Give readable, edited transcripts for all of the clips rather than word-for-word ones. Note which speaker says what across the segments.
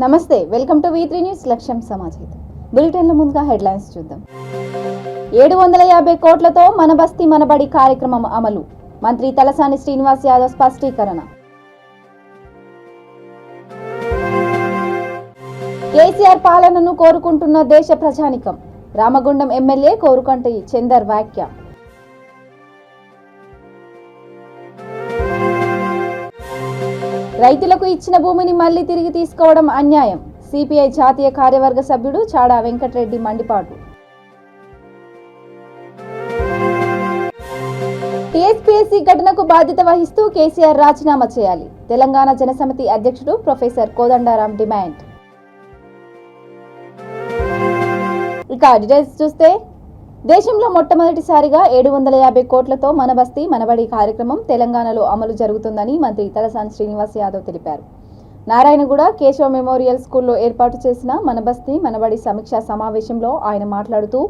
Speaker 1: నమస్తే, welcome to V3 news. లక్ష్యం సమాజహితం. బులెటిన్ల ముందుగా హెడ్లైన్స్ చూద్దాం. 750 కోట్లతో మన బస్తీ మనబడి కార్యక్రమం అమలు. మంత్రి తలసాని శ్రీనివాస్ యాదవ్ స్పష్టీకరణ. కేసీఆర్ పాలనను కోరుకుంటున్న దేశ ప్రజానికం. రామగుండం ఎమ్మెల్యే కోరుకంటి చందర్ వ్యాఖ్య. రైతులకు ఇచ్చిన భూమిని మళ్లీ తిరిగి తీసుకోవడం అన్యాయం. సిపిఐ జాతీయ కార్యవర్గ సభ్యుడు చాడా వెంకటరెడ్డి మండిపాటు. టీఎస్పీఎస్సీ ఘటనకు బాధ్యత వహిస్తూ కేసీఆర్ రాజీనామా చేయాలి. తెలంగాణ జనసమితి అధ్యక్షుడు ప్రొఫెసర్ కోదండరాం డిమాండ్. ఇక డీటెయిల్స్ చూస్తే, దేశంలో మొట్టమొదటిసారిగా 750 కోట్లతో మన బస్తీ మనబడి కార్యక్రమం తెలంగాణలో అమలు జరుగుతుందని మంత్రి తలసాని శ్రీనివాస్ యాదవ్ తెలిపారు. నారాయణగూడ కేశవ మెమోరియల్ స్కూల్లో ఏర్పాటు చేసిన మన బస్తీ మనబడి సమీక్షా సమావేశంలో ఆయన మాట్లాడుతూ,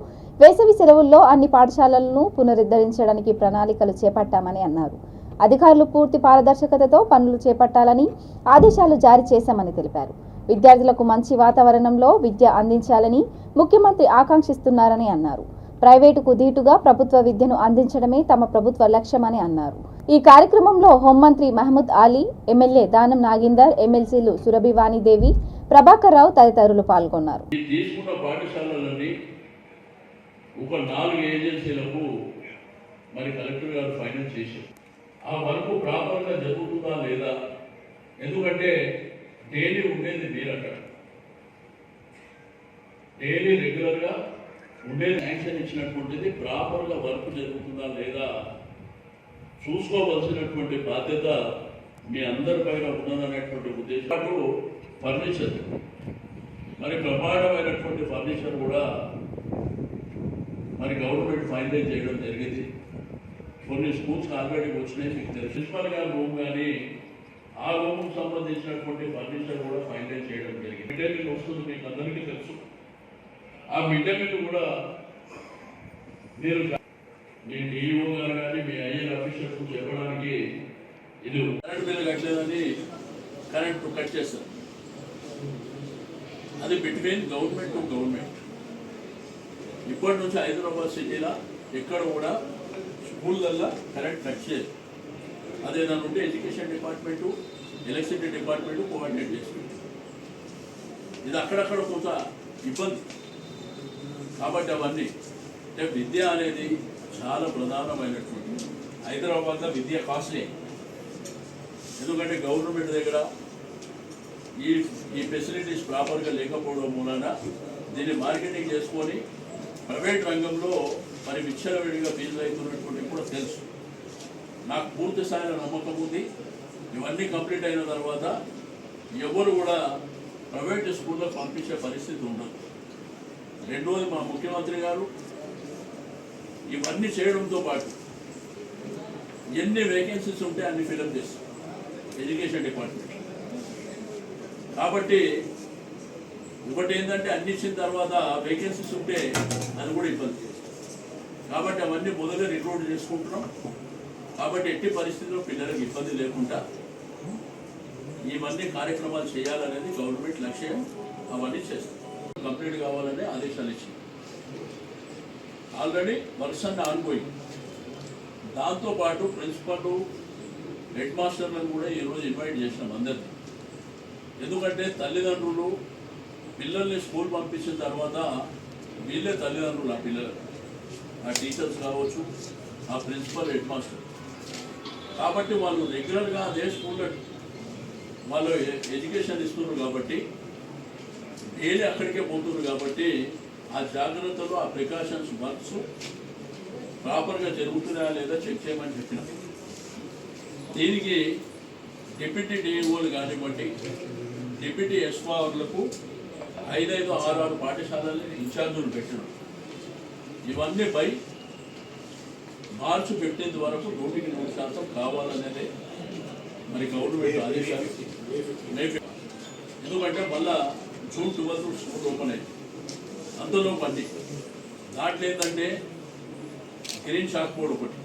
Speaker 1: వేసవి సెలవుల్లో అన్ని పాఠశాలలను పునరుద్ధరించడానికి ప్రణాళికలు చేపట్టామని అన్నారు. అధికారులు పూర్తి పారదర్శకతతో పనులు చేపట్టాలని ఆదేశాలు జారీ చేశామని తెలిపారు. విద్యార్థులకు మంచి వాతావరణంలో విద్య అందించాలని ముఖ్యమంత్రి ఆకాంక్షిస్తున్నారని అన్నారు. ప్రైవేటుకు ధీటుగా ప్రభుత్వ విద్యను అందించడమే తమ ప్రభుత్వ లక్ష్యమని అన్నారు. ఈ కార్యక్రమంలో హోంమంత్రి మహమూద్ అలీ, ఎమ్మెల్యే దానం నాగేందర్, ఎమ్మెల్సీలు సురభివాణిదేవి, ప్రభాకర్ రావు తదితరులు పాల్గొన్నారు.
Speaker 2: ఒక 4 ఏజెన్సీలకు మరి కలెక్టర్ గారు ఫైనాన్స్ చేశారు. ఆ వర్క్ ప్రాపర్గా జరుగుతుందా లేదా, ఎందుకంటే డైలీ ఉండేది మీరు అక్కడ, డైలీ రెగ్యులర్గా ఉండేది శాంక్షన్ ఇచ్చినటువంటిది ప్రాపర్గా వర్క్ జరుగుతుందా లేదా చూసుకోవలసినటువంటి బాధ్యత మీ అందరిపైన ఉన్నదనేటువంటి ఉద్దేశంతో ఫర్నిచర్, మరి ప్రమాణమైనటువంటి ఫర్నిచర్ కూడా మరి గవర్నమెంట్ ఫైనలైజ్ చేయడం జరిగింది. కొన్ని స్కూల్స్ ఆల్రెడీ వచ్చినాయి, మీకు తెలుసు. ప్రిన్సిపల్ గారి రూమ్ కానీ ఆ రూమ్కి సంబంధించినటువంటి ఫర్నిచర్ కూడా ఫైనలైజ్ చేయడం జరిగింది. మిడ్ డే మీల్ వస్తుంది, మీకు అందరికీ తెలుసు. ఆ మిడ్ డే మీల్ కూడా మీరు మీ డిఈఓ గారు కానీ మీ ఐఏఎల్ ఆఫీసర్స్ చెప్పడానికి, ఇది కరెంట్ బిల్ కట్టలేదని కరెంట్ కట్ చేస్తారు. అది బిట్వీన్ గవర్నమెంట్ టు గవర్నమెంట్. ఇప్పటి నుంచి హైదరాబాద్ సిటీలో ఎక్కడ కూడా స్కూళ్ళల్లో కరెంట్ కట్ చేయదు. అదేనా ఉంటే education department, electricity department coordinate చేస్తుంది. ఇది అక్కడక్కడ కొంత ఇబ్బంది. కాబట్టి అవన్నీ అంటే విద్య అనేది చాలా ప్రధానమైనటువంటి. హైదరాబాద్లో విద్య కాస్ట్లీ, ఎందుకంటే గవర్నమెంట్ దగ్గర ఈ ఫెసిలిటీస్ ప్రాపర్గా లేకపోవడం మూలన దీన్ని మార్కెటింగ్ చేసుకొని ప్రైవేట్ రంగంలో మరి విచ్చలవిడిగా ఫీజులు అవుతున్నటువంటి కూడా తెలుసు. నాకు పూర్తి స్థాయిలో నమ్మకం ఉంది, ఇవన్నీ కంప్లీట్ అయిన తర్వాత ఎవరు కూడా ప్రైవేట్ స్కూల్లో పంపించే పరిస్థితి ఉండదు. రెండోది, మా ముఖ్యమంత్రి గారు ఇవన్నీ చేయడంతో పాటు ఎన్ని వేకెన్సీస్ ఉంటే అన్ని ఫిలప్ చేస్తారు ఎడ్యుకేషన్ డిపార్ట్మెంట్. కాబట్టి ఒకటి ఏంటంటే అన్ని ఇచ్చిన తర్వాత వేకెన్సీస్ ఉంటే అది కూడా ఇబ్బంది. కాబట్టి అవన్నీ మొదలుగా రిక్రూట్ చేసుకుంటున్నాం. కాబట్టి ఎట్టి పరిస్థితుల్లో పిల్లలకు ఇబ్బంది లేకుండా ఇవన్నీ కార్యక్రమాలు చేయాలనేది గవర్నమెంట్ లక్ష్యం. అవన్నీ చేస్తాం. కంప్లీట్ కావాలనే ఆదేశాలు ఇచ్చింది. Already works ongoing. దాంతోపాటు ప్రిన్సిపల్, హెడ్ మాస్టర్లను కూడా ఈరోజు ఇన్వైట్ చేసినాం అందరినీ. ఎందుకంటే తల్లిదండ్రులు పిల్లల్ని స్కూల్ పంపించిన తర్వాత వీళ్ళే తల్లిదండ్రులు ఆ పిల్లలకు, ఆ టీచర్స్ కావచ్చు, ఆ ప్రిన్సిపల్, హెడ్ మాస్టర్. కాబట్టి వాళ్ళు రెగ్యులర్గా అదే స్కూల్లో వాళ్ళు ఎడ్యుకేషన్ ఇస్తున్నారు కాబట్టి డైలీ అక్కడికే పోతున్నారు. కాబట్టి ఆ జాగ్రత్తలు, ఆ ప్రికాషన్స్ వర్క్స్ ప్రాపర్గా జరుగుతున్నాయా లేదా చెక్ చేయమని చెప్పినాం. దీనికి డిప్యూటీ డిఈఓలు కానివ్వండి, డిప్యూటీ ఎస్పావర్లకు 5, 6 పాఠశాలలు ఇన్ఛార్జులు పెట్టినాం. ఇవన్నీ బై మార్చి 15 వరకు 100% కావాలనేది మరి గవర్నమెంట్ ఆదేశాలు. ఎందుకంటే మళ్ళా June 12 స్కూల్ ఓపెన్ అయింది. అందులో పని దాంట్లో ఏంటంటే గ్రీన్ షాక్ బోర్డ్ ఒకటి,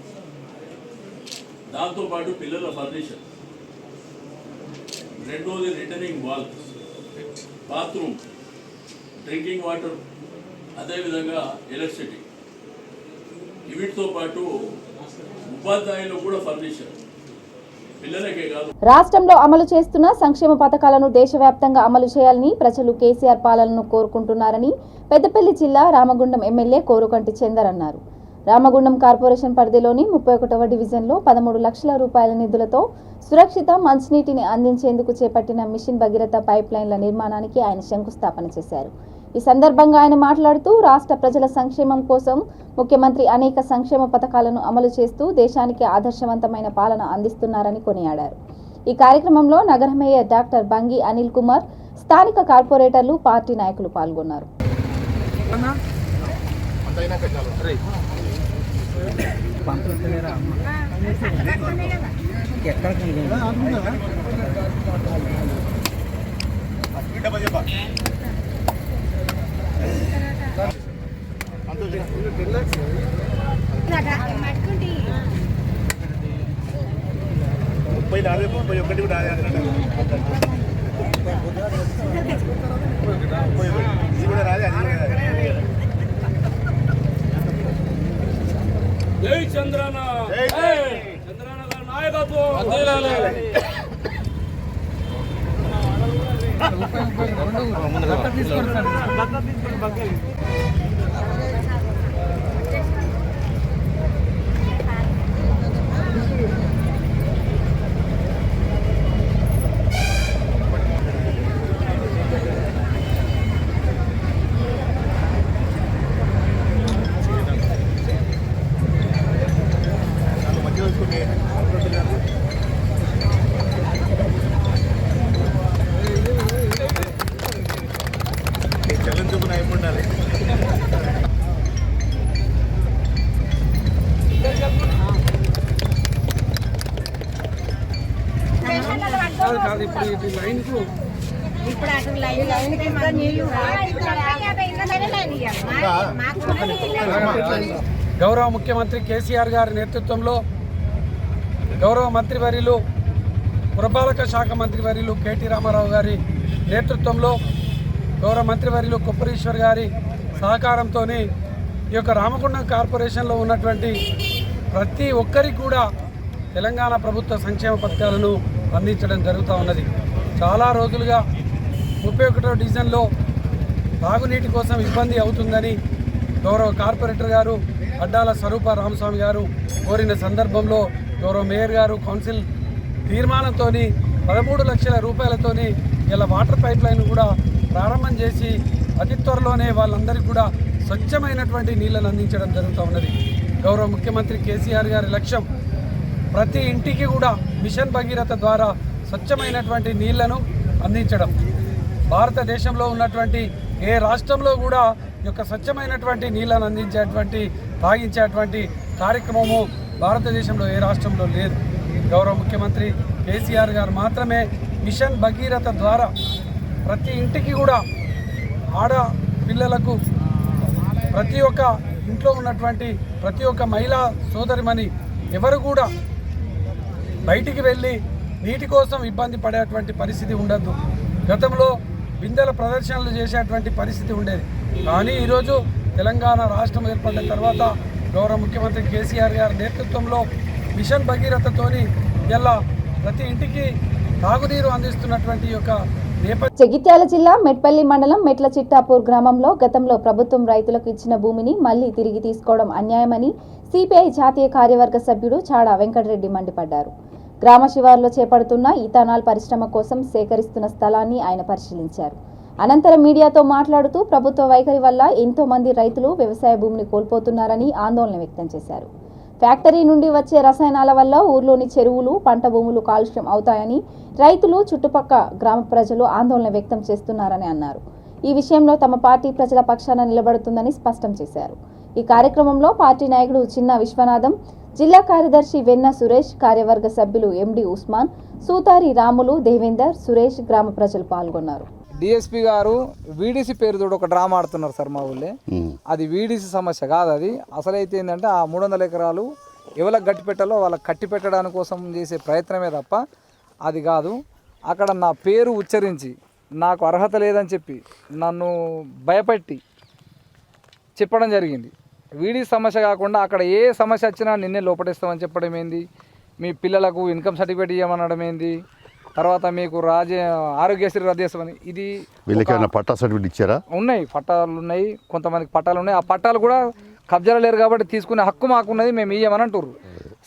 Speaker 2: దాంతోపాటు పిల్లల ఫర్నిచర్, రెండోది returning wall, bathroom, drinking water, అదేవిధంగా ఎలక్ట్రిసిటీ, వీటితో పాటు ఉపాధ్యాయులు కూడా ఫర్నిచర్, పిల్లలకే కాదు.
Speaker 1: రాష్ట్రంలో అమలు చేస్తున్న సంక్షేమ పథకాలను దేశవ్యాప్తంగా అమలు చేయాలని ప్రజలు కేసీఆర్ పాలనను కోరుకుంటున్నారని పెద్దపల్లి జిల్లా రామగుండం ఎమ్మెల్యే కోరుకంటి చందర్ అన్నారు. రామగుండం కార్పొరేషన్ పరిధిలోని 31వ డివిజన్లో 13 లక్షల రూపాయల నిధులతో సురక్షిత మంచినీటిని అందించేందుకు చేపట్టిన మిషన్ భగీరథ పైప్ లైన్ల నిర్మాణానికి ఆయన శంకుస్థాపన చేశారు. ఈ సందర్భంగా ఆయన మాట్లాడుతూ రాష్ట్ర ప్రజల సంక్షేమం కోసం ముఖ్యమంత్రి అనేక సంక్షేమ పథకాలను అమలు చేస్తూ దేశానికి ఆదర్శవంతమైన పాలన అందిస్తున్నారని కొనియాడారు. ఈ కార్యక్రమంలో నగర మేయర్ డాక్టర్ బంగి అనిల్ కుమార్, స్థానిక కార్పొరేటర్లు, పార్టీ నాయకులు పాల్గొన్నారు.
Speaker 3: జై చంద్రన్న, చంద్రన్న గారి నాయకత్వం. గౌరవ ముఖ్యమంత్రి కేసీఆర్ గారి నేతృత్వంలో గౌరవ మంత్రివర్యులు పురపాలక శాఖ మంత్రివర్యులు కేటీ రామారావు గారి నేతృత్వంలో గౌరవ మంత్రివర్యులు కొప్పరీశ్వర్ గారి సహకారంతో ఈ యొక్క రామగుండం కార్పొరేషన్లో ఉన్నటువంటి ప్రతి ఒక్కరికి కూడా తెలంగాణ ప్రభుత్వ సంక్షేమ పథకాలను అందించడం జరుగుతూ ఉన్నది. చాలా రోజులుగా 31వ డివిజన్లో తాగునీటి కోసం ఇబ్బంది అవుతుందని గౌరవ కార్పొరేటర్ గారు అడ్డాల స్వరూప రామస్వామి గారు కోరిన సందర్భంలో గౌరవ మేయర్ గారు కౌన్సిల్ తీర్మానంతో 13 లక్షల రూపాయలతో ఇలా వాటర్ పైప్ లైన్ కూడా ప్రారంభం చేసి అతి త్వరలోనే వాళ్ళందరికీ కూడా స్వచ్ఛమైనటువంటి నీళ్లను అందించడం జరుగుతూ ఉన్నది. గౌరవ ముఖ్యమంత్రి కేసీఆర్ గారి లక్ష్యం ప్రతి ఇంటికి కూడా మిషన్ భగీరథ ద్వారా స్వచ్ఛమైనటువంటి నీళ్లను అందించడం. భారతదేశంలో ఉన్నటువంటి ఏ రాష్ట్రంలో కూడా ఈ యొక్క స్వచ్ఛమైనటువంటి నీళ్లను తాగించేటువంటి కార్యక్రమము భారతదేశంలో ఏ రాష్ట్రంలో లేదు. గౌరవ ముఖ్యమంత్రి కేసీఆర్ గారు మాత్రమే మిషన్ భగీరథ ద్వారా ప్రతి ఇంటికి కూడా ఆడపిల్లలకు ప్రతి ఒక్క ఇంట్లో ఉన్నటువంటి ప్రతి ఒక్క మహిళా సోదరిమణి ఎవరు కూడా బయటికి వెళ్ళి నీటి కోసం ఇబ్బంది పడేటువంటి పరిస్థితి ఉండద్దు. గతంలో బిందెల ప్రదర్శనలు చేసేటువంటి పరిస్థితి ఉండేది. కానీ ఈరోజు తెలంగాణ రాష్ట్రం ఏర్పడిన తర్వాత గౌరవ ముఖ్యమంత్రి కేసీఆర్ గారి నేతృత్వంలో మిషన్ భగీరథతోని ఇలా ప్రతి ఇంటికి తాగునీరు అందిస్తున్నటువంటి యొక్క
Speaker 1: జగిత్యాల జిల్లా మెట్పల్లి మండలం మెట్ల చిట్టాపూర్ గ్రామంలో గతంలో ప్రభుత్వం రైతులకు ఇచ్చిన భూమిని మళ్లీ తిరిగి తీసుకోవడం అన్యాయమని సిపిఐ జాతీయ కార్యవర్గ సభ్యుడు చాడా వెంకటరెడ్డి మండిపడ్డారు. గ్రామ శివారులో చేపడుతున్న ఇథనాల్ పరిశ్రమ కోసం సేకరిస్తున్న స్థలాన్ని ఆయన పరిశీలించారు. అనంతరం మీడియాతో మాట్లాడుతూ ప్రభుత్వ వైఖరి వల్ల ఎంతో మంది రైతులు వ్యవసాయ భూమిని కోల్పోతున్నారని ఆందోళన వ్యక్తం చేశారు. ఫ్యాక్టరీ నుండి వచ్చే రసాయనాల వల్ల ఊర్లోని చెరువులు, పంట భూములు కాలుష్యం అవుతాయని రైతులు, చుట్టుపక్క గ్రామ ప్రజలు ఆందోళన వ్యక్తం చేస్తున్నారని అన్నారు. ఈ విషయంలో తమ పార్టీ ప్రజల పక్షాన నిలబడుతుందని స్పష్టం చేశారు. ఈ కార్యక్రమంలో పార్టీ నాయకుడు చిన్న విశ్వనాథం, జిల్లా కార్యదర్శి వెన్న సురేష్, కార్యవర్గ సభ్యులు ఎండి ఉస్మాన్, సూతారి రాములు, దేవేందర్, సురేష్, గ్రామ ప్రజలు పాల్గొన్నారు.
Speaker 4: డిఎస్పీ గారు వీడీసీ పేరుతో ఒక డ్రామా ఆడుతున్నారు సార్ మా ఊళ్ళే. అది వీడీసీ సమస్య కాదు. అది అసలైతే ఏంటంటే ఆ 300 ఎకరాలు ఎవరికి గట్టి పెట్టాలో వాళ్ళకి కట్టి పెట్టడానికి కోసం చేసే ప్రయత్నమే తప్ప అది కాదు. అక్కడ నా పేరు ఉచ్చరించి నాకు అర్హత లేదని చెప్పి నన్ను భయపెట్టి చెప్పడం జరిగింది. వీడి సమస్య కాకుండా అక్కడ ఏ సమస్య వచ్చినా నిన్నే లోపటేస్తామని చెప్పడం ఏంది, మీ పిల్లలకు ఇన్కమ్ సర్టిఫికేట్ ఇవ్వమనడం ఏంది, తర్వాత మీకు ఆరోగ్యశ్రీ రద్దు చేస్తామని. ఇది
Speaker 5: వీళ్ళకి పట్టా సర్టిఫికేట్ ఇచ్చారా?
Speaker 4: ఉన్నాయి, పట్టాలు ఉన్నాయి, కొంతమందికి పట్టాలు ఉన్నాయి. ఆ పట్టాలు కూడా కబ్జాలు లేరు కాబట్టి తీసుకునే హక్కు మాకున్నది, మేము ఇయ్యమని అంటుర్రు.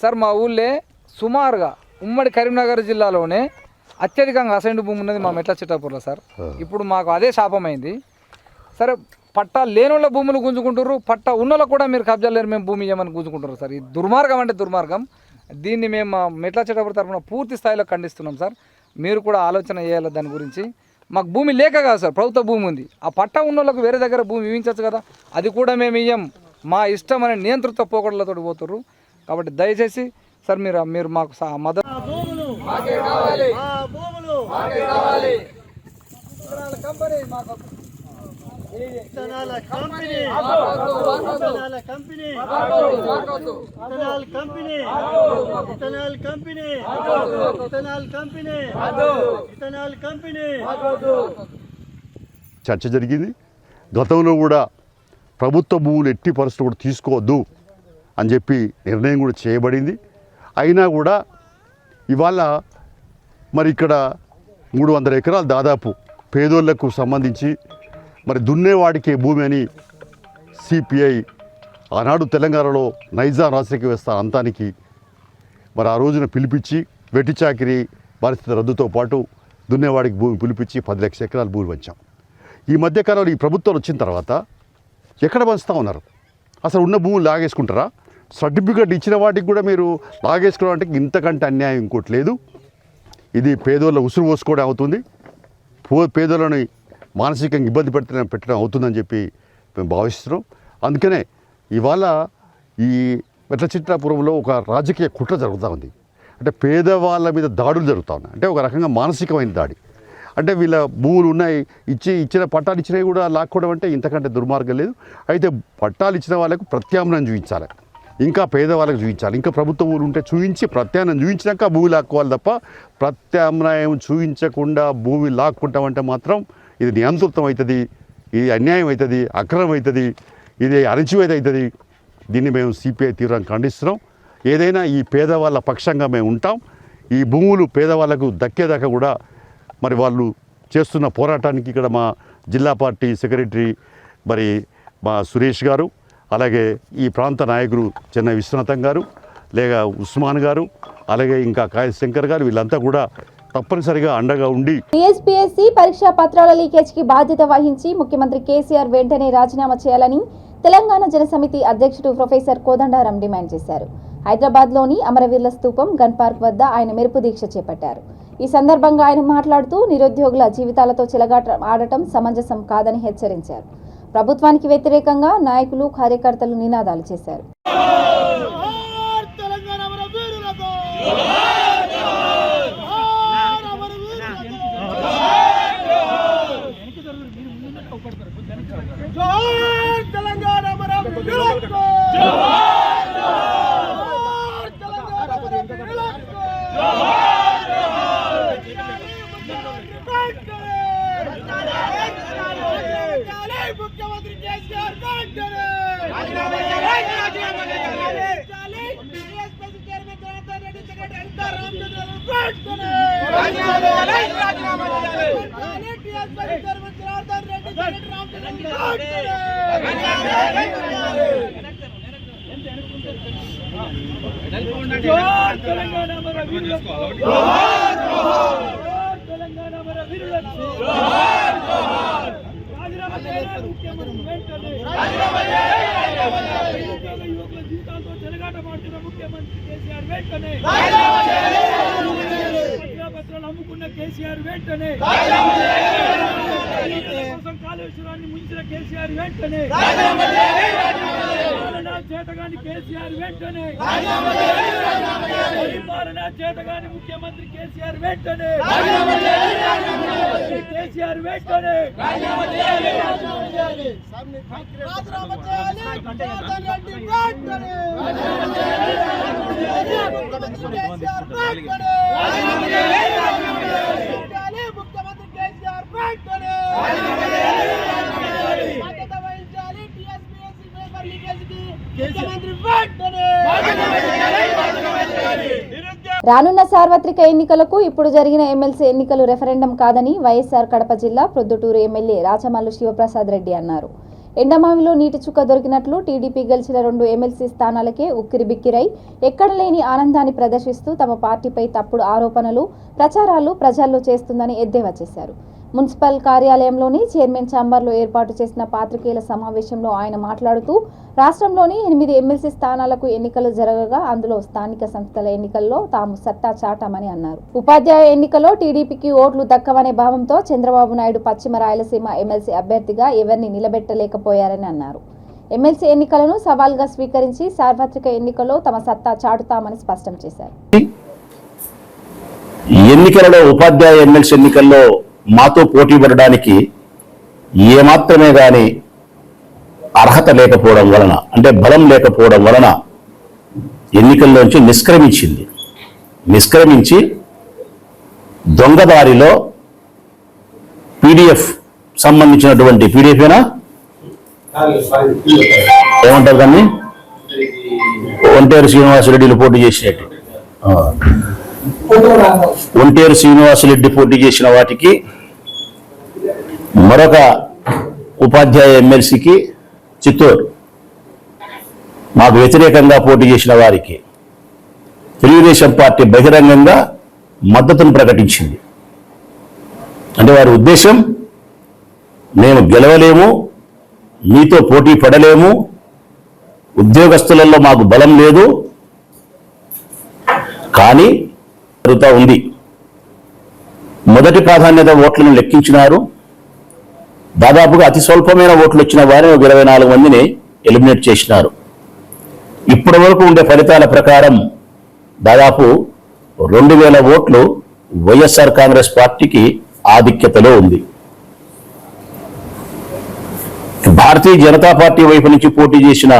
Speaker 4: సార్ మా ఊళ్ళే సుమారుగా ఉమ్మడి కరీంనగర్ జిల్లాలోనే అత్యధికంగా అసైన్డ్ భూమి ఉన్నది మా మెట్ల చిట్టాపూర్లో సార్. ఇప్పుడు మాకు అదే శాపమైంది. సరే పట్టా లేని వాళ్ళ భూములు గుంజుకుంటారు, పట్టా ఉన్నోళ్ళకు కూడా మీరు కబ్జాలు లేరు మేము భూమి ఇవ్వమని గుంజుకుంటారు సార్. ఇది దుర్మార్గం అంటే దుర్మార్గం. దీన్ని మేము మా మెట్ల చిట్టాపూర్ తరఫున పూర్తి స్థాయిలో ఖండిస్తున్నాం సార్. మీరు కూడా ఆలోచన చేయాలి దాని గురించి. మాకు భూమి లేక కాదు సార్, ప్రభుత్వ భూమి ఉంది. ఆ పట్టా ఉన్న వాళ్ళకు వేరే దగ్గర భూమి ఇవ్వించవచ్చు కదా, అది కూడా మేము ఇయ్యం, మా ఇష్టం అనే నియంత్రిత పోకడలతో పోతుర్రు. కాబట్టి దయచేసి సార్ మీరు మాకు మద్దతు
Speaker 5: చర్చ జరిగింది. గతంలో కూడా ప్రభుత్వ భూములు ఎట్టి పరిస్థితులు కూడా తీసుకోవద్దు అని చెప్పి నిర్ణయం కూడా చేయబడింది. అయినా కూడా ఇవాళ మరి ఇక్కడ 300 ఎకరాలు దాదాపు పేదోళ్లకు సంబంధించి మరి దున్నేవాడికే భూమి అని సిపిఐ ఆనాడు తెలంగాణలో నైజాం రాజకీయ వ్యవస్థ అంతానికి మరి ఆ రోజున పిలిపించి వెట్టి చాకిరి పరిస్థితి రద్దుతో పాటు దున్నేవాడికి భూమి పిలిపించి 10 లక్షల ఎకరాల భూమి పంచాం. ఈ మధ్యకాలంలో ఈ ప్రభుత్వాలు వచ్చిన తర్వాత ఎక్కడ పంచుతూ ఉన్నారు? అసలు ఉన్న భూములు లాగేసుకుంటారా? సర్టిఫికేట్ ఇచ్చిన వాటికి కూడా మీరు లాగేసుకోవడం అంటే ఇంతకంటే అన్యాయం ఇంకోటి లేదు. ఇది పేదోళ్ళ ఉసురు పోసుకోవడం అవుతుంది, పేదోళ్ళని మానసికంగా ఇబ్బంది పెట్టడం అవుతుందని చెప్పి మేము భావిస్తున్నాం. అందుకనే ఇవాళ ఈ మెట్ల చిట్టాపురంలో ఒక రాజకీయ కుట్ర జరుగుతూ ఉంది. అంటే పేదవాళ్ళ మీద దాడులు జరుగుతూ ఉన్నాయి. అంటే ఒక రకంగా మానసికమైన దాడి. అంటే వీళ్ళ భూములు ఉన్నాయి, ఇచ్చిన పట్టాలు ఇచ్చినవి కూడా లాక్కోవడం అంటే ఇంతకంటే దుర్మార్గం లేదు. అయితే పట్టాలు ఇచ్చిన వాళ్ళకు ప్రత్యామ్నాయం చూపించాలి, ఇంకా పేదవాళ్ళకు చూపించాలి. ఇంకా ప్రభుత్వ భూములు ఉంటే చూపించి ప్రత్యామ్నాయం చూపించినాక భూమి లాక్కోవాలి తప్ప ప్రత్యామ్నాయం చూపించకుండా భూమి లాక్కుంటామంటే మాత్రం ఇది నియంత్రితం అవుతుంది, ఇది అన్యాయం అవుతుంది, అక్రమం అవుతుంది, ఇది అణచివేత అవుతుంది. దీన్ని మేము సిపిఐ తీవ్రంగా ఖండిస్తున్నాం. ఏదైనా ఈ పేదవాళ్ళ పక్షంగా మేము ఉంటాం. ఈ భూములు పేదవాళ్ళకు దక్కేదాకా కూడా మరి వాళ్ళు చేస్తున్న పోరాటానికి ఇక్కడ మా జిల్లా పార్టీ సెక్రటరీ మరి మా సురేష్ గారు, అలాగే ఈ ప్రాంత నాయకులు చెన్నై విశ్వనాథం గారు, లేక ఉస్మాన్ గారు, అలాగే ఇంకా కాయ శంకర్ గారు, వీళ్ళంతా కూడా తప్పనిసరిగా అండగా ఉండి
Speaker 1: టీఎస్పీఎస్సీ పరీక్షా పత్రాల లీకేజ్కి బాధ్యత వహించి ముఖ్యమంత్రి కేసీఆర్ వెంటనే రాజీనామా చేయాలని తెలంగాణ జనసమితి అధ్యక్షుడు ప్రొఫెసర్ కోదండరాం డిమాండ్ చేశారు. హైదరాబాద్లోని అమరవీరుల స్తూపం గన్ పార్క్ వద్ద ఆయన మెరుపు దీక్ష చేపట్టారు. ఈ సందర్భంగా ఆయన మాట్లాడుతూ నిరుద్యోగుల జీవితాలతో చెలగాట ఆడటం సమంజసం కాదని హెచ్చరించారు. ప్రభుత్వానికి వ్యతిరేకంగా నాయకులు కార్యకర్తలు నినాదాలు చేశారు.
Speaker 6: అమ్ముకున్న కేసీఆర్ వెంటనే, కాళేశ్వరాన్ని ముంచిన కేసీఆర్ వెంటనే, చేతగాని కేసీఆర్ వెంటనే, పరిపాలన చేతగాని ముఖ్యమంత్రి కేసీఆర్ వెంటనే, కేసీఆర్ వెంటనే ముఖ్యమంత్రి కేసీఆర్
Speaker 1: రానున్న సార్వత్రిక ఎన్నికలకు ఇప్పుడు జరిగిన ఎమ్మెల్సీ ఎన్నికలు రెఫరెండం కాదని వైఎస్ఆర్ కడప జిల్లా ప్రొద్దుటూరు ఎమ్మెల్యే రాచమల్లు శివప్రసాద్ రెడ్డి అన్నారు. ఎండమావిలో నీటి చుక్క దొరికినట్లు టీడీపీ గెలిచిన 2 ఎమ్మెల్సీ స్థానాలకే ఉక్కిరిబిక్కిరై ఎక్కడ లేని ఆనందాన్ని ప్రదర్శిస్తూ తమ పార్టీపై తప్పుడు ఆరోపణలు, ప్రచారాలు ప్రజల్లో చేస్తుందని ఎద్దేవా చేశారు. మున్సిపల్ కార్యాలయంలోని చైర్మన్ ఛాంబర్లో ఏర్పాటు చేసిన పాత్రికేయుల సమావేశంలో ఆయన మాట్లాడుతూ రాష్ట్రంలోని 8 ఎమ్మెల్సీ స్థానాలకు ఎన్నికలు జరగగా అందులో స్థానిక సంస్థల ఎన్నికల్లో తాము సత్తా చాటామని అన్నారు. ఉపాధ్యాయ ఎన్నికలో టీడీపీకి ఓట్లు దక్కవనే భావంతో చంద్రబాబు నాయుడు పశ్చిమ రాయలసీమ ఎమ్మెల్సీ అభ్యర్థిగా ఎవరిని నిలబెట్టలేకపోయారని అన్నారు. ఎమ్మెల్సీ ఎన్నికలను సవాల్గా స్వీకరించి సార్వత్రిక ఎన్నికల్లో తమ సత్తా చాటుతామని స్పష్టం చేశారు.
Speaker 7: ఎన్నికలలో ఉపాధ్యాయ ఎమ్మెల్సీ ఎన్నికల్లో మాతో పోటీ పడడానికి ఏమాత్రమే గాని అర్హత లేకపోవడం వలన, అంటే బలం లేకపోవడం వలన ఎన్నికల్లోంచి నిష్క్రమించి దొంగదారిలో పీడిఎఫ్ సంబంధించినటువంటి పీడిఎఫేనా ఏమంటారు దాన్ని, ఒంటేరు శ్రీనివాసరెడ్డిలు పోటీ చేసినట్టు, ఒంటేరు శ్రీనివాసరెడ్డి పోటీ చేసిన వాటికి మరొక ఉపాధ్యాయ ఎమ్మెల్సీకి చిత్తూరు మాకు వ్యతిరేకంగా పోటీ చేసిన వారికి తెలుగుదేశం పార్టీ బహిరంగంగా మద్దతును ప్రకటించింది. అంటే వారి ఉద్దేశం, మేము గెలవలేము, మీతో పోటీ పడలేము, ఉద్యోగస్తులలో మాకు బలం లేదు, కానీ జరుగుతూ ఉంది. మొదటి ప్రాధాన్యత ఓట్లను లెక్కించినారు. దాదాపుగా అతి స్వల్పమైన ఓట్లు వచ్చిన వారిని 24 మందిని ఎలిమినేట్ చేసినారు. ఇప్పటి వరకు ఉండే ఫలితాల ప్రకారం దాదాపు 2000 ఓట్లు వైఎస్ఆర్ కాంగ్రెస్ పార్టీకి ఆధిక్యతలో ఉంది. భారతీయ జనతా పార్టీ వైపు నుంచి పోటీ చేసిన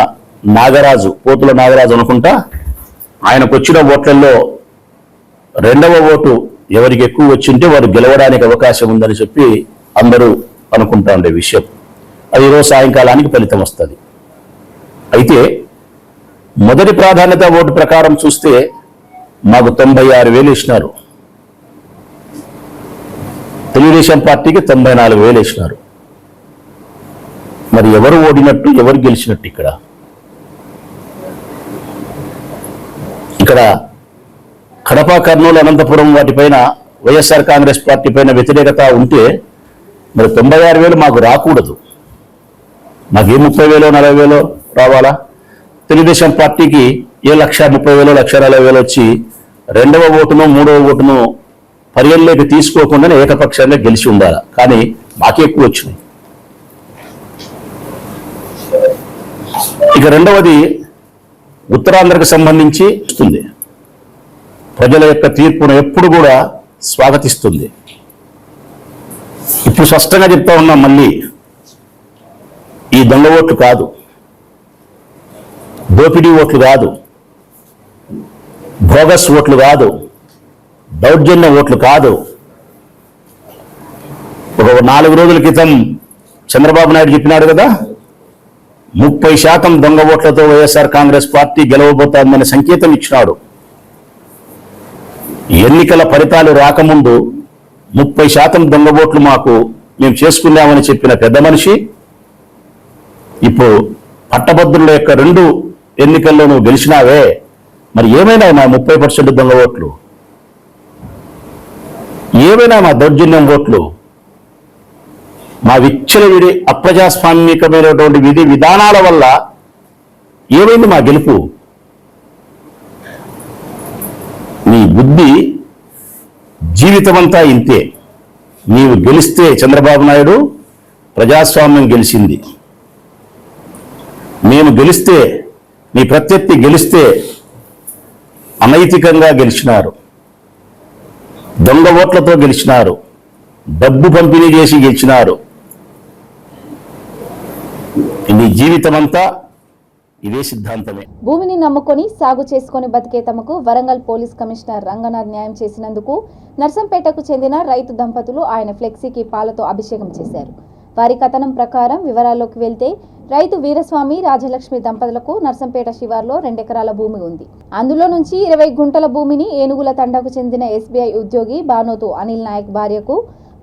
Speaker 7: నాగరాజు, పోతుల నాగరాజు అనుకుంటా, ఆయనకు వచ్చిన ఓట్లలో 2వ ఓటు ఎవరికి ఎక్కువ వచ్చింటే వారు గెలవడానికి అవకాశం ఉందని చెప్పి అందరూ అనుకుంటా ఉండే విషయం. అది ఈరోజు సాయంకాలానికి ఫలితం వస్తుంది. అయితే మొదటి ప్రాధాన్యత ఓటు ప్రకారం చూస్తే మాకు 96,000 ఇచ్చినారు, తెలుగుదేశం పార్టీకి 94,000 ఇచ్చినారు. మరి ఎవరు ఓడినట్టు, ఎవరు గెలిచినట్టు? ఇక్కడ కడప, కర్నూలు, అనంతపురం వాటిపైన వైఎస్ఆర్ కాంగ్రెస్ పార్టీ పైన వ్యతిరేకత ఉంటే మరి 96,000 మాకు రాకూడదు. మాకు 30,000 40,000 రావాలా? తెలుగుదేశం పార్టీకి 1,30,000 1,40,000 వచ్చి 2వ ఓటును 3వ ఓటును పరిగణలోకి తీసుకోకుండానే ఏకపక్షంగా గెలిచి ఉండాలి. కానీ మాకే ఎక్కువ వచ్చినాయి. ఇక రెండవది ఉత్తరాంధ్రకు సంబంధించి వస్తుంది. ప్రజల యొక్క తీర్పును ఎప్పుడు కూడా స్వాగతిస్తుంది. ఇప్పుడు స్పష్టంగా చెప్తా ఉన్నాం, మళ్ళీ ఈ దొంగ ఓట్లు కాదు, దోపిడీ ఓట్లు కాదు, బోగస్ ఓట్లు కాదు, దౌర్జన్య ఓట్లు కాదు. ఒక 4 రోజుల క్రితం చంద్రబాబు నాయుడు చెప్పినాడు కదా, 30% దొంగ ఓట్లతో వైఎస్ఆర్ కాంగ్రెస్ పార్టీ గెలవబోతోందనే సంకేతం ఇచ్చినాడు. ఎన్నికల ఫలితాలు రాకముందు 30% దొంగ ఓట్లు మేము చేసుకున్నామని చెప్పిన పెద్ద మనిషి ఇప్పుడు పట్టభద్రుల యొక్క 2 ఎన్నికల్లో నువ్వు గెలిచినావే, మరి ఏమైనా మా 30% దొంగ ఓట్లు, ఏమైనా మా దౌర్జన్యం ఓట్లు, మా విచ్చలవిడి అప్రజాస్వామికమైనటువంటి విధి విధానాల వల్ల ఏమైంది మా గెలుపు? నీ బుద్ధి జీవితమంతా ఇంతే. నీవు గెలిస్తే చంద్రబాబు నాయుడు ప్రజాస్వామ్యం గెలిచింది, మేము గెలిస్తే, నీ ప్రత్యర్థి గెలిస్తే అనైతికంగా గెలిచినారు, దొంగ ఓట్లతో గెలిచినారు, డబ్బు పంపిణీ చేసి గెలిచినారు. నీ జీవితమంతా ఇదే సిద్ధాంతమే.
Speaker 1: భూమిని నమ్ముకొని సాగు చేసుకుని బతికే తమకు వరంగల్ పోలీస్ కమిషనర్ రంగనాథ్ న్యాయం చేసినందుకు నర్సంపేటకు చెందిన రైతు దంపతులు ఆయన ఫ్లెక్సీకి పాలతో అభిషేకం చేశారు. వారి కథనం ప్రకారం వివరాల్లోకి వెళ్తే రైతు వీరస్వామి రాజలక్ష్మి దంపతులకు నర్సంపేట శివార్లో 2 ఎకరాల భూమి ఉంది. అందులో నుంచి 20 గుంటల భూమిని ఏనుగుల తండాకు చెందిన SBI ఉద్యోగి బానోతు అనిల్ నాయక్ భార్యకు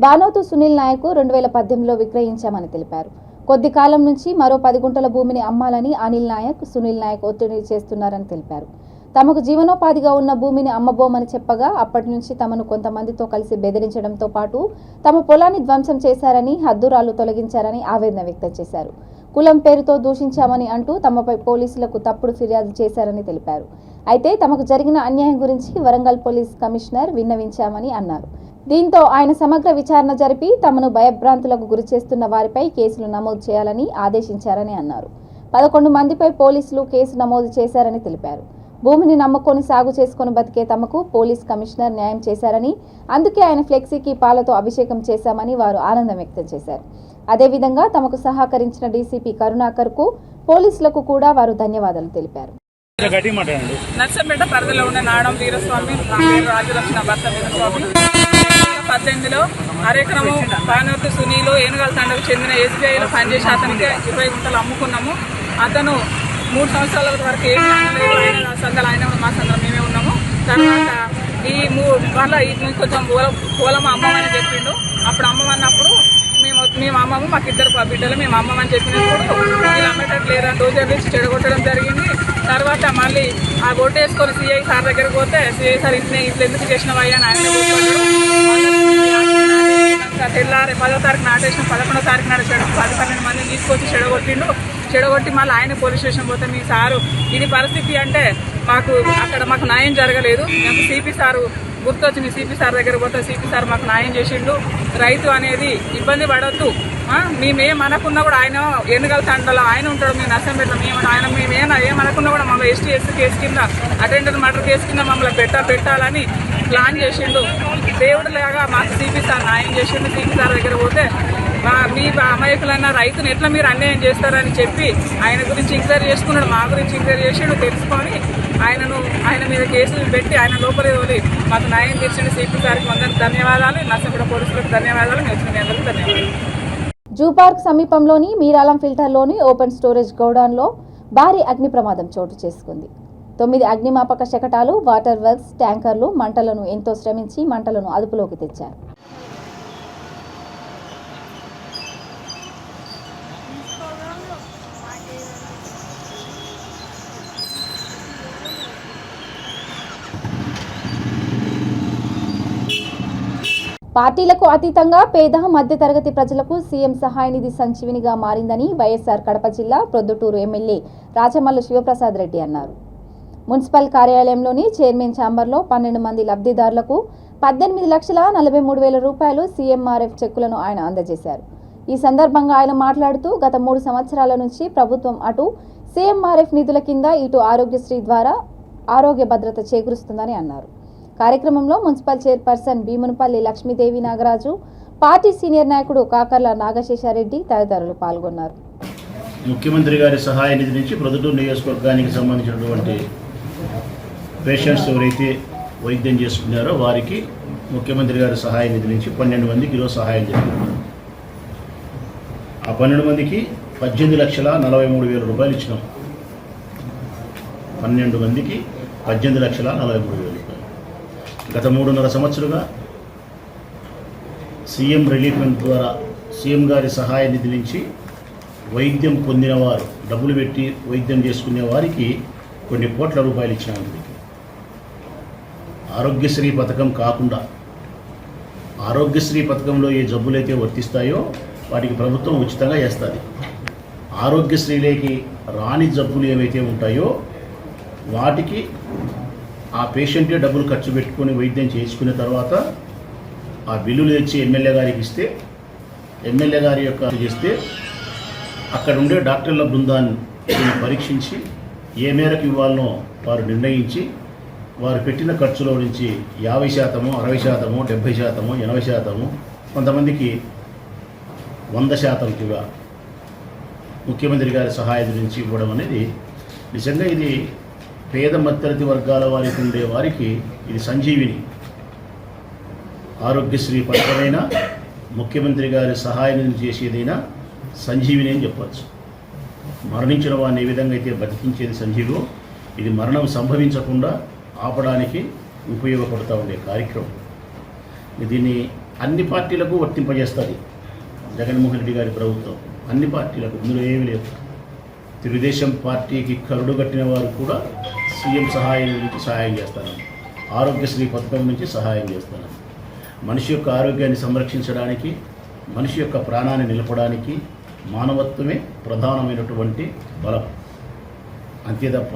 Speaker 1: బానోతు సునీల్ నాయక్ 2018లో విక్రయించామని తెలిపారు. కొద్ది కాలం నుంచి మరో 10 గుంటల భూమిని అమ్మాలని అనిల్ నాయక్, సునీల్ నాయక్ ఒత్తిడి చేస్తున్నారని తెలిపారు. తమకు జీవనోపాధిగా ఉన్న భూమిని అమ్మబోమని చెప్పగా అప్పటి నుంచి తమను కొంతమందితో కలిసి బెదిరించడంతో పాటు తమ పొలాన్ని ధ్వంసం చేశారని, హద్దురాలు తొలగించారని ఆవేదన వ్యక్తం చేశారు. కులం పేరుతో దూషించామని అంటూ తమపై పోలీసులకు తప్పుడు ఫిర్యాదు చేశారని తెలిపారు. అయితే తమకు జరిగిన అన్యాయం గురించి వరంగల్ పోలీస్ కమిషనర్ విన్నవించామని అన్నారు. దీంతో ఆయన సమగ్ర విచారణ జరిపి తమను భయభ్రాంతులకు గురి చేస్తున్న వారిపై కేసులు నమోదు చేయాలని ఆదేశించారని అన్నారు. 11 మందిపై పోలీసులు కేసు నమోదు చేశారని తెలిపారు. భూమిని నమ్ముకొని సాగు చేసుకుని బతికే తమకు పోలీస్ కమిషనర్ న్యాయం చేశారని, అందుకే ఆయన ఫ్లెక్సీకి పాలతో అభిషేకం చేశామని వారు ఆనందం వ్యక్తం చేశారు. అదేవిధంగా తమకు సహకరించిన డీసీపీ కరుణాకర్కు, పోలీసులకు కూడా వారు ధన్యవాదాలు తెలిపారు.
Speaker 8: నర్సంపేట పరిధిలో ఉన్న నాడం వీరస్వామి, నా పేరు రాజలక్ష్మి, నా భర్త వీరస్వామి. 2018లో అరెకరము బానోతు సునీలు ఏనుగల తండకు చెందిన SBIలో పనిచేసి అతనికి 20 గుంటలు అమ్ముకున్నాము. అతను 3 సంవత్సరాల వరకు ఏమీ అనలేదు. ఆయన సంఘాలు ఆయన మా సంఘాలు మేమే ఉన్నాము. తర్వాత మళ్ళీ కొంచెం పొలం అమ్మమని చెప్పిండు. అప్పుడు అమ్మమన్నప్పుడు మేము అమ్మము, మాకు 2 బిడ్డలు, మేము అమ్మమని చెప్పినప్పుడు వీళ్ళు అమ్మేటట్టు లేరని డోజర్ నుంచి చెడగొట్టడం జరిగింది. తర్వాత మళ్ళీ ఆ గొట్టేసుకొని CI సార్ దగ్గరకు పోతే CI సార్ ఇట్లా ఎందుకు చేసినవయ్యా అని ఆయన తెల్లారి 10వ తారీఖు నాటేసిన 11వ తారీఖు నాడు 10-12 మందిని తీసుకొచ్చి చెడగొట్టి మళ్ళీ ఆయన పోలీస్ స్టేషన్ పోతే మీ సారు ఇది పరిస్థితి అంటే మాకు న్యాయం జరగలేదు. నాకు CP సారు గుర్తొచ్చింది. CP సార్ దగ్గర పోతే CP సార్ మాకు న్యాయం చేసిండు. రైతు అనేది ఇబ్బంది పడద్దు, మేమేం అనకున్నా కూడా ఆయన ఎన్నికల తండలో ఆయన ఉంటాడు. మేము నర్సంపేటలో ఏమనుకున్నా కూడా మమ్మల్ని ST SC కేసు కింద, అటెండర్ మర్డర్ కేసు కింద మమ్మల్ని పెట్టాలని ప్లాన్ చేసిండు. దేవుడు లాగా మాకు CP సార్ న్యాయం చేసిండు. CP సార్ దగ్గర పోతే మీ అమాయకులైన రైతును ఎట్లా మీరు అన్యాయం చేస్తారని చెప్పి ఆయన గురించి ఎంక్వైరీ చేసుకున్నాడు. మా గురించి ఎంక్వైరీ చేసిండు. తెలుసుకొని ఆయన మీద కేసులు పెట్టి ఆయన లోపలి తోలి మాకు న్యాయం తీర్చిండు. CP సార్కి అందరికి ధన్యవాదాలు, నర్సంపేట పోలీసులకు ధన్యవాదాలు, మీ వచ్చిన అందరికీ ధన్యవాదాలు.
Speaker 1: జూ పార్క్ సమీపంలోని మీరాలం ఫిల్టర్లోని ఓపెన్ స్టోరేజ్ గోడౌన్లో భారీ అగ్ని ప్రమాదం చోటు చేసుకుంది. 9 అగ్నిమాపక శకటాలు, వాటర్ వర్క్స్, ట్యాంకర్లు మంటలను ఎంతో శ్రమించి మంటలను అదుపులోకి తెచ్చారు. పార్టీలకు అతీతంగా పేద మధ్యతరగతి ప్రజలకు సీఎం సహాయ నిధి సంజీవినిగా మారిందని వైఎస్ఆర్ కడప జిల్లా ప్రొద్దుటూరు ఎమ్మెల్యే రాచమల్లు శివప్రసాద్ రెడ్డి అన్నారు. మున్సిపల్ కార్యాలయంలోని చైర్మన్ ఛాంబర్లో 12 మంది లబ్ధిదారులకు 18,43,000 రూపాయలు CMRF చెక్కులను ఆయన అందజేశారు. ఈ సందర్భంగా ఆయన మాట్లాడుతూ గత 3 సంవత్సరాల నుంచి ప్రభుత్వం అటు CMRF నిధుల కింద ఇటు ఆరోగ్యశ్రీ ద్వారా ఆరోగ్య భద్రత చేకూరుస్తుందని అన్నారు. కార్యక్రమంలో municipal chairperson Bhimunapalli Lakshmidevi Nagaraju, party senior నాయకుడు కాకర్ల నాగశేషారెడ్డి తదితరులు పాల్గొన్నారు.
Speaker 9: ముఖ్యమంత్రి గారి సహాయ నిధి నుంచి ప్రొద్దుటూరు నియోజకవర్గానికి సంబంధించినటువంటి పేషెంట్స్ ఎవరైతే వైద్యం చేసుకున్నారో వారికి ముఖ్యమంత్రి గారి సహాయ నిధి నుంచి 12 మందికి ఈరోజు సహాయం చేస్తున్నారు. ఆ 12 మందికి 18,43,000 రూపాయలు ఇచ్చినాం. 12 మందికి 18,43,000 రూపాయలు. గత 3.5 సంవత్సరాలుగా సీఎం రిలీఫ్ ఫండ్ ద్వారా సీఎం గారి సహాయ నిధి నుంచి వైద్యం పొందిన వారు, డబ్బులు పెట్టి వైద్యం చేసుకునే వారికి కొన్ని కోట్ల రూపాయలు ఇచ్చినాము. ఆరోగ్యశ్రీ పథకం కాకుండా ఆరోగ్యశ్రీ పథకంలో ఏ జబ్బులైతే వర్తిస్తాయో వాటికి ప్రభుత్వం ఉచితంగా చేస్తుంది. ఆరోగ్యశ్రీలోకి రాని జబ్బులు ఏవైతే ఉంటాయో వాటికి ఆ పేషెంటే డబ్బులు ఖర్చు పెట్టుకొని వైద్యం చేయించుకున్న తర్వాత ఆ బిల్లులు తెచ్చి ఎమ్మెల్యే గారికి ఇస్తే ఎమ్మెల్యే గారి యొక్క చేస్తే అక్కడ ఉండే డాక్టర్ల బృందాన్ని పరీక్షించి ఏ మేరకు ఇవ్వాలనో వారు నిర్ణయించి వారు పెట్టిన ఖర్చులో నుంచి 50%, 60%, 70%, 80%, కొంతమందికి 100%గా ముఖ్యమంత్రి గారి సహాయం నుంచి ఇవ్వడం అనేది నిజంగా ఇది పేద మధ్యతరగతి వర్గాల వారికి ఉండే వారికి ఇది సంజీవిని. ఆరోగ్యశ్రీ పథకమైన ముఖ్యమంత్రి గారి సహాయం చేసేదైనా సంజీవిని అని చెప్పచ్చు. మరణించిన వాడిని ఏ విధంగా అయితే బతికించేది సంజీవో, ఇది మరణం సంభవించకుండా ఆపడానికి ఉపయోగపడుతూ ఉండే కార్యక్రమం. దీన్ని అన్ని పార్టీలకు వర్తింపజేస్తుంది జగన్మోహన్ రెడ్డి గారి ప్రభుత్వం. అన్ని పార్టీలకు, ఇందులో ఏమీ లేదు. తెలుగుదేశం పార్టీకి కరుడు కట్టిన వారు కూడా సీఎం సహాయం నుంచి సహాయం చేస్తాను, ఆరోగ్యశ్రీ పథకం నుంచి సహాయం చేస్తాను. మనిషి యొక్క ఆరోగ్యాన్ని సంరక్షించడానికి, మనిషి యొక్క ప్రాణాన్ని నిలపడానికి మానవత్వమే ప్రధానమైనటువంటి బలం, అంతే తప్ప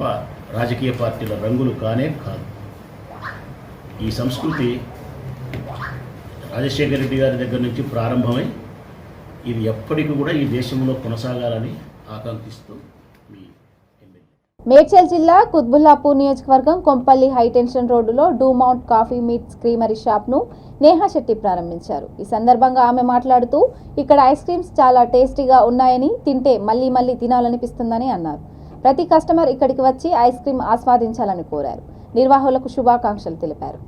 Speaker 9: రాజకీయ పార్టీల రంగులు కానే కాదు. ఈ సంస్కృతి రాజశేఖర రెడ్డి గారి దగ్గర నుంచి ప్రారంభమై ఇది ఎప్పటికీ కూడా ఈ దేశంలో కొనసాగాలని ఆకాంక్షిస్తూ మీ ఎమ్మెల్యే.
Speaker 1: మేడ్చల్ జిల్లా కుత్బుల్లాపూర్ నియోజకవర్గం కొంపల్లి హైటెన్షన్ రోడ్డులో డూమౌంట్ కాఫీ మీట్స్ క్రీమరీ షాప్ను నేహా శెట్టి ప్రారంభించారు. ఈ సందర్భంగా ఆమె మాట్లాడుతూ ఇక్కడ ఐస్ క్రీమ్స్ చాలా టేస్టీగా ఉన్నాయని, తింటే మళ్లీ మళ్లీ తినాలనిపిస్తుందని అన్నారు. ప్రతి కస్టమర్ ఇక్కడికి వచ్చి ఐస్ క్రీమ్ ఆస్వాదించాలని కోరారు. నిర్వాహకులకు శుభాకాంక్షలు తెలిపారు.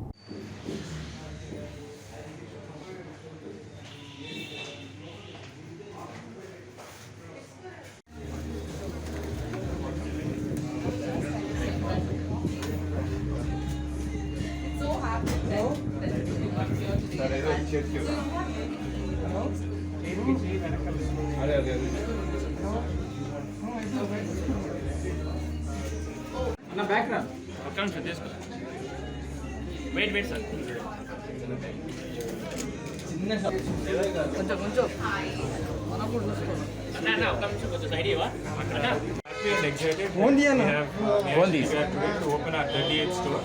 Speaker 10: To open our 38th store.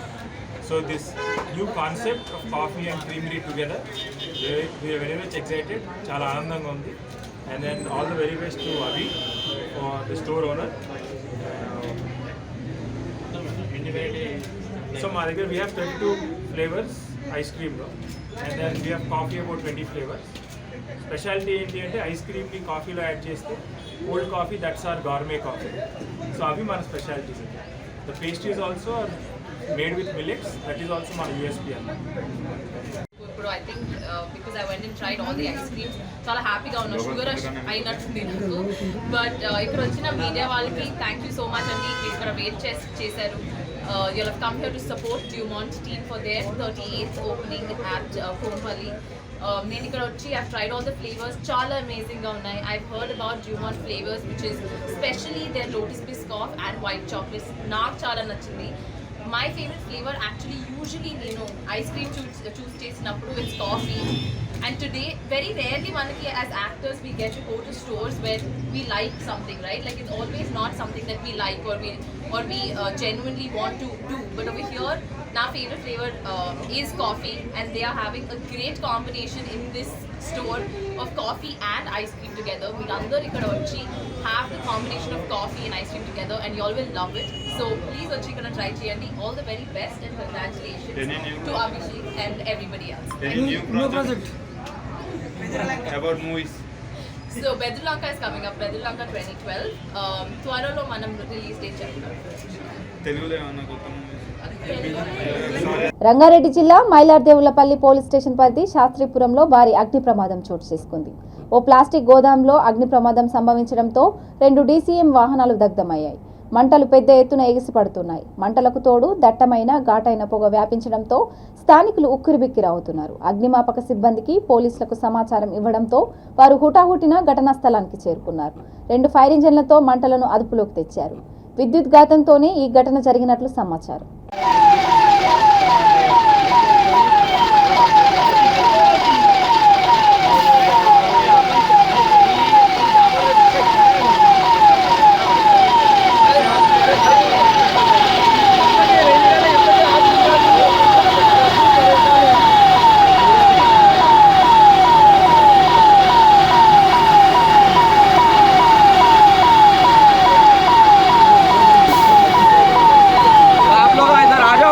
Speaker 10: So this new concept of coffee and creamery together, we are very much excited. Chala anandanga undi. And then all the very best to Avi, for the store owner. So my దగ్గర we have 32 flavors ice cream lo, and then we have coffee about 20 flavors. Specialty ఏంటి అంటే ice క్రీమ్ని కాఫీలో add చేస్తే cold coffee, that's are gourmet coffee. So అవి మన specialities. The pastries also are made with millets, that is also మన USP అన్న.
Speaker 11: ఇప్పుడు I think because I went and tried all the ice creams, చాలా హ్యాపీగా ఉన్నా. Sugar అయినట్టుంది నాకు. బట్ ఇక్కడ వచ్చిన మీడియా వాళ్ళకి థ్యాంక్ యూ సో మచ్ అండి. ఇక్కడ వెయిట్ చేశారు. You'll have come here to support Dumont team for their 38th opening at Kompally. నేను ఇక్కడ వచ్చి I've tried all the flavors, చాలా అమేజింగ్గా ఉన్నాయి. I've heard about Dumont flavors which is especially their lotus biscoff and white chocolates. నాకు చాలా నచ్చింది. My favorite flavor actually usually నేను ice cream చూస్ చేసినప్పుడు it's coffee. And today, very rarely manaki as actors we get to go to stores where we like something, right? Like it's always not something that we like or we genuinely want to do. But over here, my favorite flavor is coffee, and they are having a great combination in this store of coffee and ice cream together. We under ikkada vachi have the combination of coffee and ice cream together, and you all will love it. So please vachi ikkada try cheyandi. All the very best and congratulations to Abhishek and everybody else.
Speaker 10: Any new project about movies?
Speaker 11: So Bedrulanka is coming up, Bedrulanka 2012. Twaralo manam release date cheptunnam.
Speaker 10: Telugulo ఏమన్నా కొత్త
Speaker 1: రంగారెడ్డి జిల్లా Mylardevpally police station పరిధి శాస్త్రీపురంలో భారీ అగ్ని ప్రమాదం చోటు చేసుకుంది. ఓ plastic గోదాంలో అగ్ని ప్రమాదం సంభవించడంతో 2 DCM వాహనాలు దగ్ధమయ్యాయి. మంటలు పెద్ద ఎత్తున ఎగిసిపడుతున్నాయి. మంటలకు తోడు దట్టమైన ఘాటైన పొగ వ్యాపించడంతో స్థానికులు ఉక్కిరిబిక్కిరవుతున్నారు. అగ్నిమాపక సిబ్బందికి పోలీసులకు సమాచారం ఇవ్వడంతో వారు హుటాహుటిన ఘటనా స్థలానికి చేరుకున్నారు. 2 ఫైర్ ఇంజన్లతో మంటలను అదుపులోకి తెచ్చారు. విద్యుత్ ఘాతంతోనే ఈ ఘటన జరిగినట్లు సమాచారం.
Speaker 4: आप लोग इधर आ जाओ।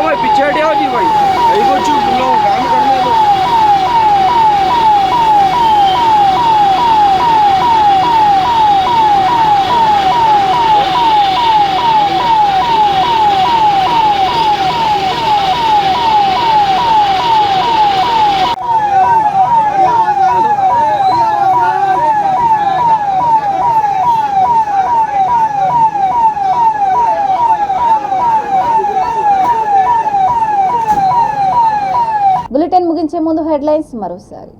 Speaker 1: హెడ్లైన్స్ మరోసారి.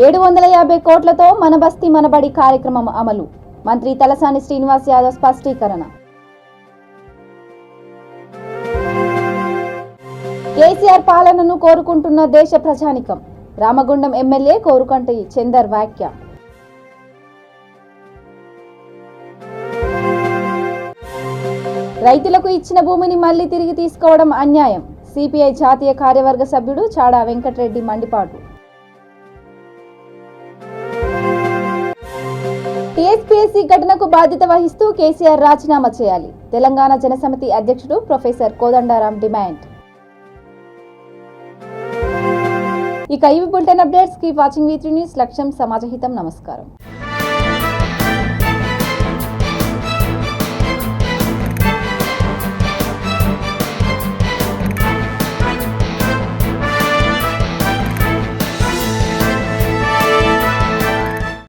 Speaker 1: 750 కోట్లతో మన బస్తీ మనబడి కార్యక్రమం అమలు. మంత్రి తలసాని శ్రీనివాస్ యాదవ్ స్పష్టీకరణ. కేసీఆర్ పాలనను కోరుకుంటున్న దేశ ప్రజానికం. రామగుండం ఎమ్మెల్యే కోరుకంటి చందర్ వ్యాఖ్య. రైతులకు ఇచ్చిన భూమిని మళ్లీ తిరిగి తీసుకోవడం అన్యాయం. సిపిఐ జాతీయ కార్యవర్గ సభ్యుడు చాడా వెంకటరెడ్డి మండిపాటు. టీఎస్పీఎస్సీ ఘటనకు బాధ్యత వహిస్తూ కేసీఆర్ రాజీనామా చేయాలి. తెలంగాణ జనసమితి అధ్యక్షుడు ప్రొఫెసర్ కోదండరాం డిమాండ్. ఇక ఇవి bulletin updates. Keep watching V3 news. లక్ష్యం సమాజహితం. నమస్కారం.